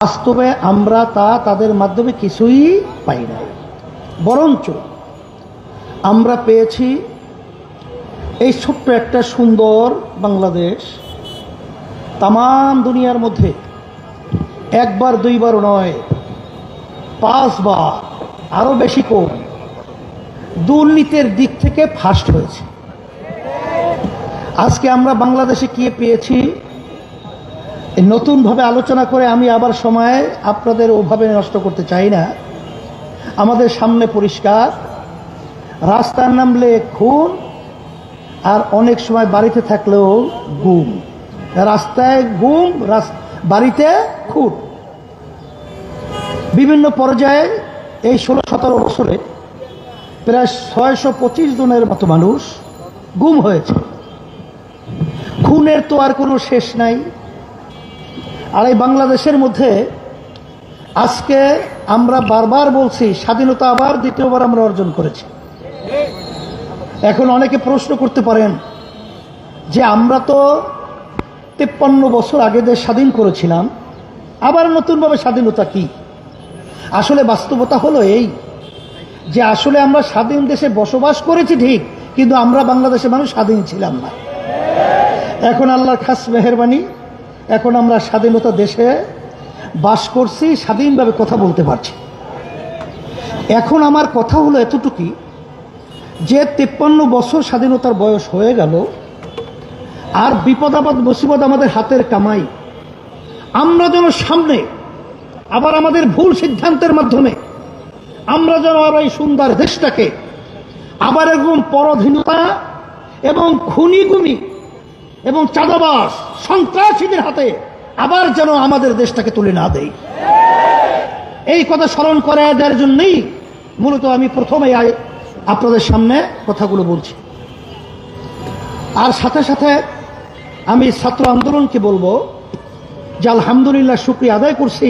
বাস্তবে আমরা তাদের মাধ্যমে কিছুই পাই নাই, বরঞ্চ আমরা পেয়েছি এই ছোট্ট একটা সুন্দর বাংলাদেশ। তাম দুনিয়ার মধ্যে একবার দুইবার নয়, 5 বার, আরো বেশি কম দুর্নীতির দিক থেকে ফার্স্ট হয়েছে। আজকে আমরা বাংলাদেশে কি পেয়েছি নতুনভাবে আলোচনা করে আমি আবার সময় আপনাদের ওভাবে নষ্ট করতে চাই না। আমাদের সামনে পরিষ্কার, রাস্তায় নামলে খুন, আর অনেক সময় বাড়িতে থাকলেও গুম। রাস্তায় গুম, বাড়িতে খুন। বিভিন্ন পর্যায়ে এই 16-17 বছরে প্রায় 625 জনের মতো মানুষ গুম হয়েছে। খুনের তো আর কোনো শেষ নাই। আর এই বাংলাদেশের মধ্যে আজকে আমরা বারবার বলছি স্বাধীনতা আবার দ্বিতীয়বার আমরা অর্জন করেছি। এখন অনেকে প্রশ্ন করতে পারেন যে আমরা তো 53 বছর আগে দেশ স্বাধীন করেছিলাম, আবার নতুনভাবে স্বাধীনতা কি? আসলে বাস্তবতা হলো এই যে আসলে আমরা স্বাধীন দেশে বসবাস করেছি ঠিক, কিন্তু আমরা বাংলাদেশের মানুষ স্বাধীন ছিলাম না। এখন আল্লাহর খাস মেহেরবানি, এখন আমরা স্বাধীনতা দেশে বাস করছি, স্বাধীনভাবে কথা বলতে পারছি। এখন আমার কথা হলো এতটুকুই যে 53 বছর স্বাধীনতার বয়স হয়ে গেল, আর বিপদ আপদ মুসিবত আমাদের হাতের কামাই। আমরা যেন সামনে আবার আমাদের ভুল সিদ্ধান্তের মাধ্যমে আমরা যেন আবার এই সুন্দর দেশটাকে আবার এরকম পরাধীনতা এবং খুনি এবং চাঁদাবাজ সন্ত্রাসীদের হাতে আবার যেন আমাদের দেশটাকে তুলে না দেয়, এই কথা স্মরণ করে দেওয়ার জন্যই মূলত আমি প্রথমে আপনাদের সামনে কথাগুলো বলছি। আর সাথে সাথে আমি ছাত্র আন্দোলনকে বলবো যে আলহামদুলিল্লাহ, শুকরিয়া আদায় করছি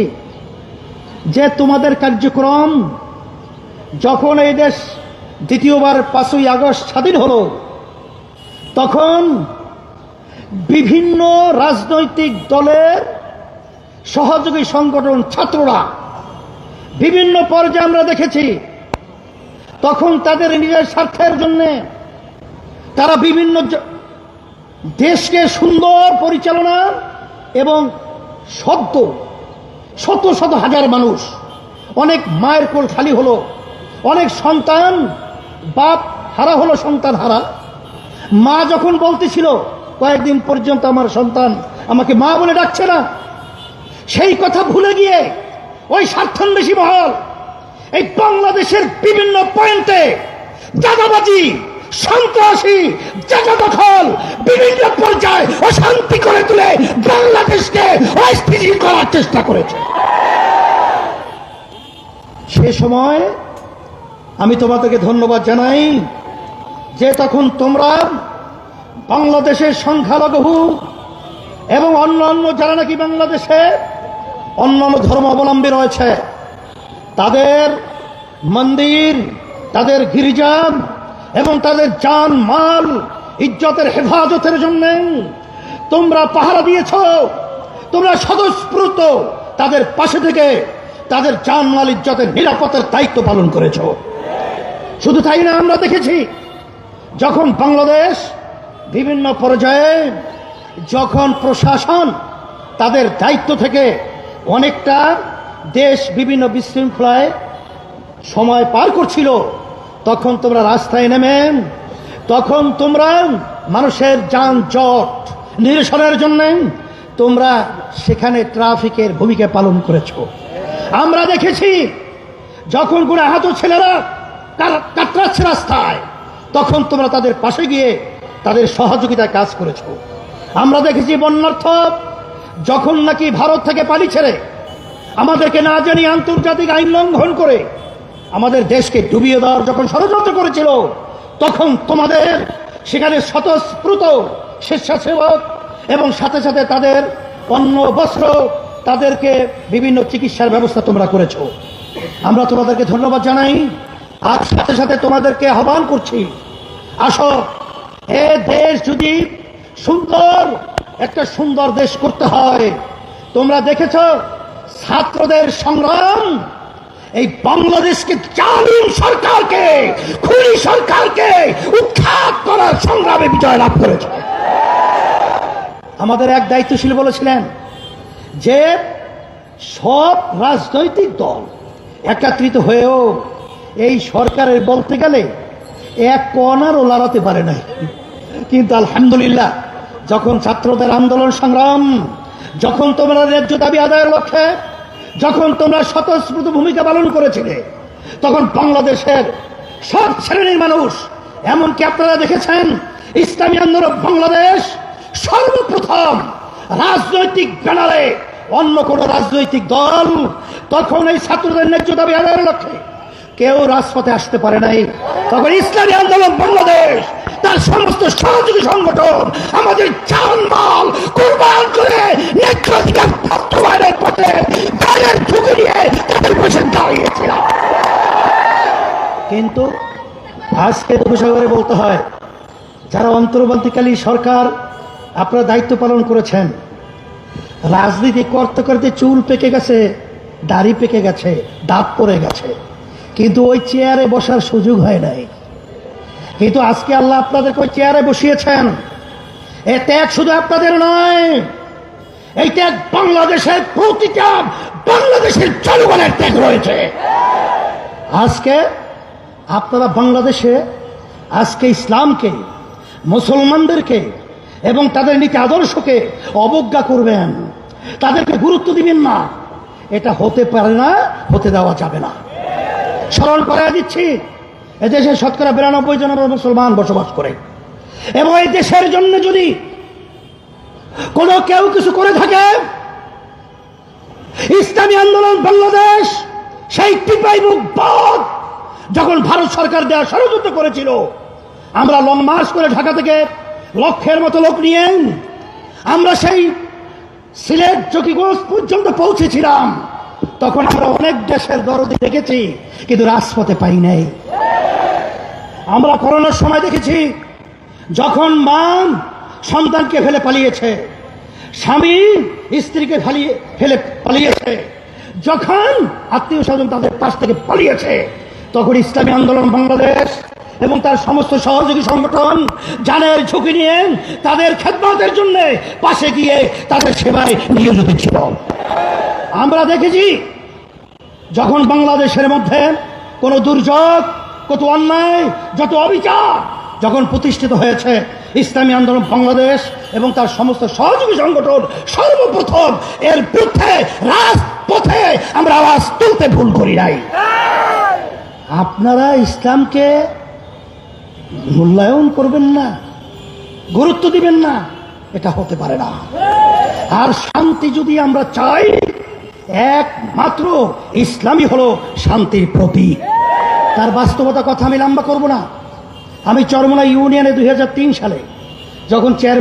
যে তোমাদের কার্যক্রম যখন এই দেশ দ্বিতীয়বার 5ই আগস্ট স্বাধীন হলো, তখন বিভিন্ন রাজনৈতিক দলের সহযোগী সংগঠন ছাত্ররা বিভিন্ন পর্যায়ে আমরা দেখেছি, তখন তাদের নিজের স্বার্থের জন্য তারা বিভিন্ন দেশকে সুন্দর পরিচালনা এবং শত শত হাজার মানুষ, অনেক মায়ের কোল খালি হলো, অনেক সন্তান বাপ হারা হলো, সন্তান হারা। মা যখন বলতেছিল কয়েকদিন পর্যন্ত আমার সন্তান আমাকে মা বলে ডাকছে না, সেই কথা ভুলে গিয়ে ওই স্বার্থান্বেষী মহল এই বাংলাদেশের বিভিন্ন পয়েন্টে চাঁদাবাজি, সন্ত্রাসী, জায়গা দখল, বিভিন্ন পর্যায়ে অশান্তি করে তুলে বাংলাদেশকে অস্থিতিশীল করার চেষ্টা করেছে। সে সময় আমি তোমাদেরকে ধন্যবাদ জানাই যে তখন তোমরা বাংলাদেশের সংখ্যালঘু এবং অন্যান্য যারা নাকি বাংলাদেশে অন্যান্য ধর্ম অবলম্বী রয়েছে, তাদের মন্দির, তাদের গির্জা এবং তাদের জান মাল ইজ্জতের হেফাজতের জন্য তোমরা পাহারা দিয়েছ, তোমরা স্বতঃস্ফূর্ত তাদের পাশে থেকে তাদের জান মাল ইজ্জতের নিরাপত্তার দায়িত্ব পালন করেছ। শুধু তাই না, আমরা দেখেছি যখন বাংলাদেশ বিভিন্ন পর্যায়ে যখন প্রশাসন তাদের দায়িত্ব থেকে অনেকটা দেশ বিভিন্ন বিশৃঙ্খলায় সময় পার করছিল, তখন তোমরা রাস্তায় নেমে তখন তোমরা মানুষের যানজট নিরসনের জন্য তোমরা সেখানে ট্রাফিকের ভূমিকা পালন করেছ। আমরা দেখেছি যখন কোনো আহত ছেলেরা কাতরাচ্ছে রাস্তায়, তখন তোমরা তাদের পাশে গিয়ে তাদের সহযোগিতায় কাজ করেছ। আমরা দেখেছি বন্যার্থ যখন নাকি ভারত থেকে পানি ছেড়ে আমাদেরকে না জানিয়ে আন্তর্জাতিক আইন লঙ্ঘন করে আমাদের দেশকে ডুবিয়ে দেওয়ার যখন ষড়যন্ত্র করেছিল, তখন তোমাদের সেখানে স্বতঃস্ফূর্ত স্বেচ্ছাসেবক এবং সাথে সাথে তাদের অন্ন বস্ত্র, তাদেরকে বিভিন্ন চিকিৎসার ব্যবস্থা তোমরা করেছ। আমরা তোমাদেরকে ধন্যবাদ জানাই। আর সাথে সাথে তোমাদেরকে আহ্বান করছি, আসো, এ দেশ যদি সুন্দর একটা সুন্দর দেশ করতে হয়, তোমরা দেখেছ ছাত্রদের সংগ্রাম এই বাংলাদেশকে জালিম সরকারকে, খুনি সরকারকে উৎখাত করার সংগ্রামে বিজয় লাভ করেছে। আমাদের এক দায়িত্বশীল বলেছিলেন যে সব রাজনৈতিক দল একত্রিত হয়েও এই সরকারের বলতে গেলে এক কণারও লড়াতে পারে নাই। কিন্তু আলহামদুলিল্লাহ, যখন ছাত্রদের আন্দোলন সংগ্রাম, যখন তোমরা ন্যায্য দাবি আদায়ের লক্ষ্যে যখন তোমরা স্বতঃস্ফূর্ত ভূমিকা পালন করেছিলে, তখন বাংলাদেশের সব শ্রেণীর মানুষ, এমনকি আপনারা দেখেছেন ইসলামী আন্দোলন বাংলাদেশ সর্বপ্রথম রাজনৈতিক ব্যানারে, অন্য কোন রাজনৈতিক দল তখন এই ছাত্রদের ন্যায্য দাবি আদায়ের লক্ষ্যে কেউ রাজপথে আসতে পারে নাই। তখন ইসলামী আন্দোলন বাংলাদেশ তার সমস্ত সহযোগী সংগঠন আমাদের জানমাল কুরবান করে ন্যায্যাধিকার বাস্তবায়নের পথে গায়ের ঝুঁকি নিয়ে তাদের পাশে দাঁড়িয়েছিল। কিন্তু আজকে দুঃখ করে বলতে হয়, যারা অন্তর্বর্তীকালীন সরকার আপনারা দায়িত্ব পালন করেছেন, রাজনীতি করতে করতে চুল পেকে গেছে, দাড়ি পেকে গেছে, দাঁত পড়ে গেছে, কিন্তু ওই চেয়ারে বসার সুযোগ হয় নাই। কিন্তু আজকে আল্লাহ আপনাদেরকে ওই চেয়ারে বসিয়েছেন। এ ত্যাগ শুধু আপনাদের নয়, এই ত্যাগ বাংলাদেশের প্রতিটা বাংলাদেশের জনগণের ত্যাগ রয়েছে। আজকে আপনারা বাংলাদেশে আজকে ইসলামকে, মুসলমানদেরকে এবং তাদের নীতি আদর্শকে অবজ্ঞা করবেন, তাদেরকে গুরুত্ব দিবেন না, এটা হতে পারে না, হতে দেওয়া যাবে না। স্মরণ করাই দিচ্ছি, এদেশে শতকরা 92 জন মুসলমান বসবাস করে, এবং এই দেশের জন্য যদি কোনো কেউ কিছু করে থাকে, ইসলামী আন্দোলন বাংলাদেশ সেই টিপাই মুখ বাদ যখন ভারত সরকার দেওয়া ষড়যন্ত্র করেছিল, আমরা লং মার্চ করে ঢাকা থেকে লক্ষের মতো লোক নিয়ে আমরা সেই সিলেট জকিগঞ্জ পর্যন্ত পৌঁছেছিলাম। তখন আমরা অনেক দেশের দরদি দেখেছি, কিন্তু রাজপথে পাই নাই। আমরা করোনার সময় দেখেছি, যখন মা সন্তানকে ফেলে পালিয়েছে, স্বামী স্ত্রীকে ফেলে পালিয়েছে, যখন আত্মীয় স্বজন তাদের পাশ থেকে পালিয়েছে, তখন ইসলামী আন্দোলন বাংলাদেশ এবং তার সমস্ত সহযোগী সংগঠন জানের ঝুঁকি নিয়ে তাদের খেদমতের জন্য পাশে গিয়ে তাদের সেবায় নিয়োজিত ছিল। আমরা দেখেছি, যখন বাংলাদেশের মধ্যে কোনো দুর্যোগ, কত অন্যায়, যত অবিচার যখন প্রতিষ্ঠিত হয়েছে, ইসলামী আন্দোলন বাংলাদেশ এবং তার সমস্ত সহযোগী সংগঠন সর্বপ্রথম এর বিরুদ্ধে রাজপথে আমরা আওয়াজ তুলতে ভুল করি নাই। আপনারা ইসলামকে মূল্যায়ন করবেন না, গুরুত্ব দিবেন না, এটা হতে পারে না। আর শান্তি যদি আমরা চাই, একমাত্র ইসলামই হলো শান্তির প্রতীক। তার বাস্তবতা কথা আমি লম্বা করব না। আমি চরমোনা ইউনিয়নে 2003 সালে যখন চেয়ারম্যান